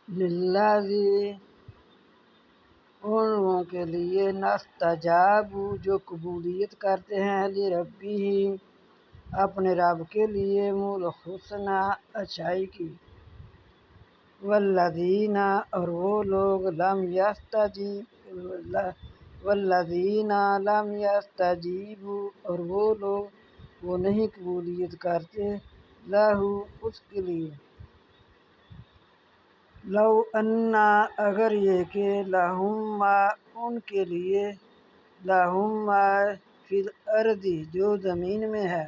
للذی ان لوگوں کے لیے نستجابوا جو قبولیت کرتے ہیں لربہم اپنے رب کے لیے الحسنی اچھائی کی، والذین اور وہ لوگ لم یستجیبوا اور وہ لوگ وہ نہیں قبولیت کرتے لہ اس کے لیے، لو انا اگر یہ کہ لہم ما ان کے لیے لہم ما فی الارض جو زمین میں ہے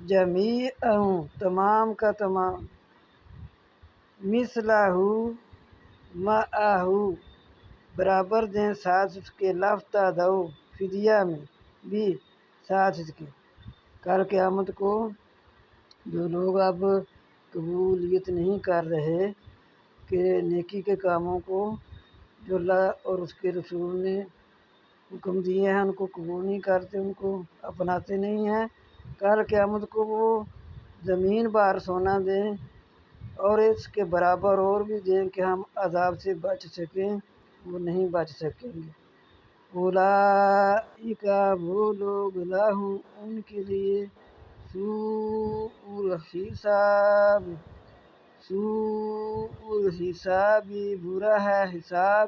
جمیعا تمام کا تمام مثلہ معہ برابر دیں ساتھ اس کے لافتدوا فدیہ میں بھی ساتھ اس کے۔ کل قیامت کو جو لوگ اب قبولیت نہیں کر رہے کہ نیکی کے کاموں کو جو اللہ اور اس کے رسول نے حکم دیے ہیں ان کو قبول نہیں کرتے، ان کو اپناتے نہیں ہیں، کل قیامت کو وہ زمین بار سونا دیں اور اس کے برابر اور بھی دیں کہ ہم عذاب سے بچ سکیں، وہ نہیں بچ سکیں گے۔ اولئک وہ لوگ لہم ان کے لیے سوء الحساب برا ہے حساب،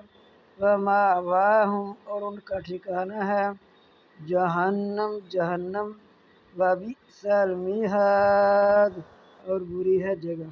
ومأواہم اور ان کا ٹھکانہ ہے جہنم، وبئس المہاد اور بری ہے جگہ۔